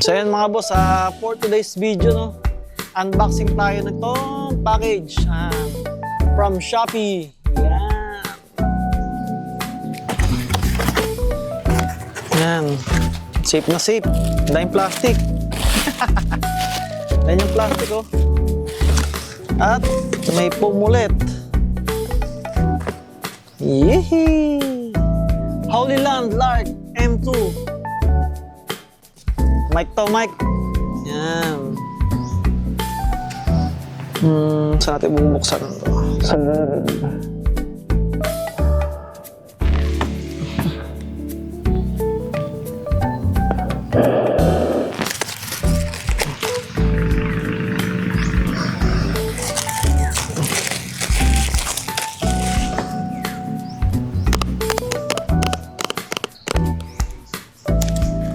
So yan mga boss, for today's video, no, unboxing tayo nitong package from Shopee. Yan. Yan. Safe na safe. Dahil plastic. Dahil yung plastic, oh. At may foam ulit. Yehey! Holy Land Lark M2. Mic to mic. Yan. Saan natin bubuksan ito?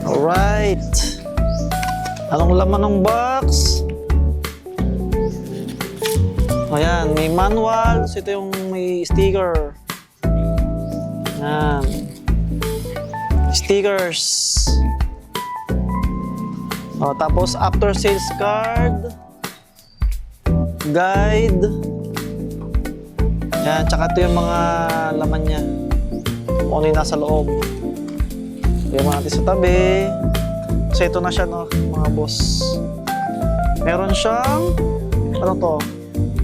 Alright. Anong laman ng box? Ayan, may manual. So ito yung may sticker. Ayan. Stickers. O, tapos after sales card. Guide. Ayan, tsaka ito yung mga laman niya. Kung ano yung nasa loob. Yung natin sa tabi. So ito na siya, no, mga boss. Meron siyang ano to?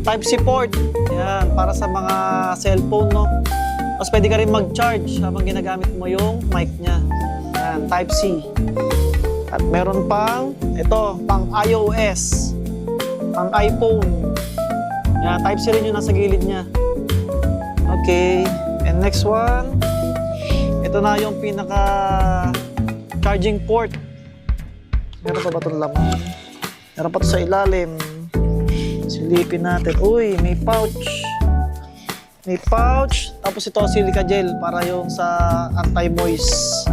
Type-C port. Yan, para sa mga cellphone, no. Tapos pwede ka rin mag-charge habang ginagamit mo yung mic niya. Yan, Type-C. At meron pang ito, pang iOS, pang iPhone. Yan, Type-C rin yung nasa gilid niya. Okay, and next one. Ito na yung pinaka charging port. Meron pa ba itong laman? Meron pa ito sa ilalim. Silipin natin. Uy, may pouch. May pouch. Tapos ito silica gel para yung sa anti-moist.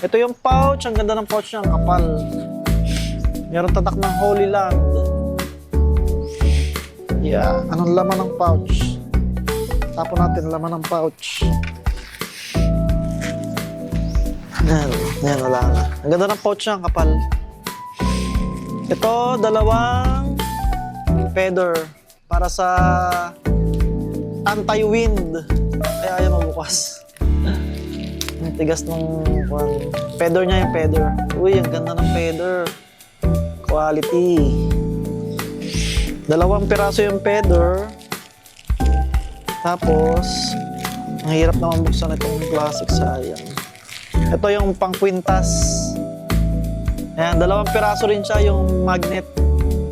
Ito yung pouch. Ang ganda ng pouch niya. Ang kapal. Meron tatak ng Holy Land. Yeah. Anong laman ng pouch? Tapon natin laman ng pouch. Yan, wala na. Ang ganda ng pouch niya, ang kapal. Ito, dalawang feather para sa anti-wind. Kaya ayaw mabukas. Ang tigas ng feather niya, yung feather. Uy, ang ganda ng feather. Quality. Dalawang piraso yung feather. Tapos, ang hirap naman buksan itong plastic, sayang. Ito yung pang kwintas. Ayan, dalawang piraso rin siya yung magnet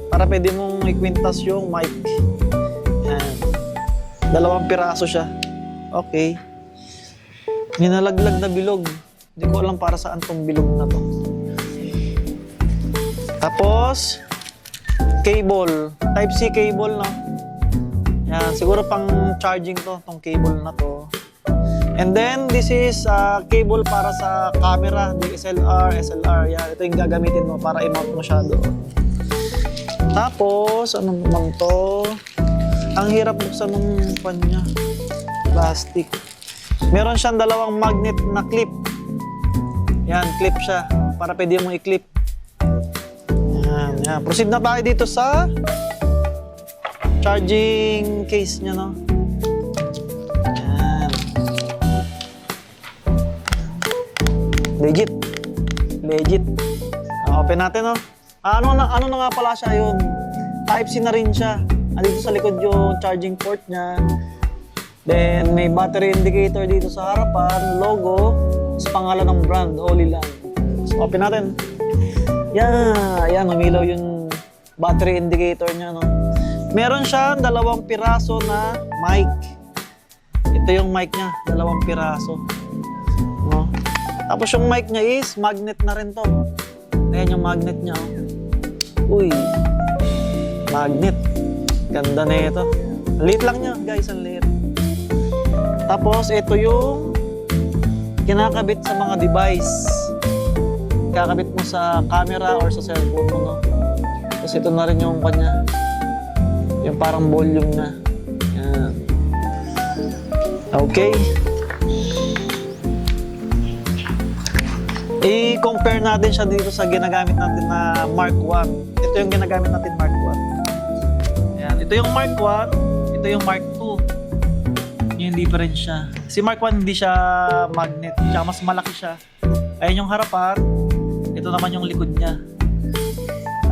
para pwede mong ikwintas yung mic. Ayan. Dalawang piraso siya. Okay. May nalaglag na bilog. Hindi ko alam para saan tong bilog na to. Tapos, cable. Type-C cable, no? Ayan, siguro pang charging to, tong cable na to. And then, this is cable para sa camera, DSLR, SLR. Yan, ito yung gagamitin mo para i-mount mo siya doon. Tapos, ano naman to? Ang hirap buksan ng pan niya. Plastic. Meron siyang dalawang magnet na clip. Yan, clip siya. Para pwede mo i-clip. Yan, yan. Proceed na tayo dito sa charging case niya, no? Legit. Legit. Open natin, no? Ano na nga pala siya yun? Type-C na rin siya. Dito sa likod yung charging port niya. Then, may battery indicator dito sa harapan, logo, sa pangalan ng brand, Holy Land. So, open natin. Yan, umilaw yung battery indicator niya, no? Meron siya dalawang piraso na mic. Ito yung mic niya, dalawang piraso. No? Tapos yung mic niya is magnet na rin to. Ayan yung magnet niya. Uy, magnet. Ganda na ito. Liit lang niya, guys, ang liit. Tapos ito yung kinakabit sa mga device. Kakabit mo sa camera or sa cellphone mo, no? Tapos ito na rin yung kanya. Yung parang volume na. Yan. Okay. I-compare natin siya dito sa ginagamit natin na Mark 1. Ito yung ginagamit natin Mark 1. Ayan. Ito yung Mark 1. Ito yung Mark 2. Yung difference siya. Si Mark 1 hindi siya magnet. Tsaka mas malaki siya. Ayan yung harapan. Ito naman yung likod niya.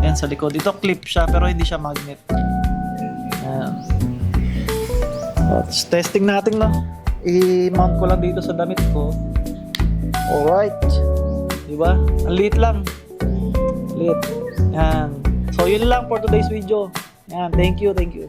Ayan sa likod. Ito clip siya pero hindi siya magnet. Ayan. So, testing natin na. I-mount ko lang dito sa damit ko. Alright. Diba? Ang liit lang. Liit. Yan. So, yun lang for today's video. Yan. Thank you. Thank you.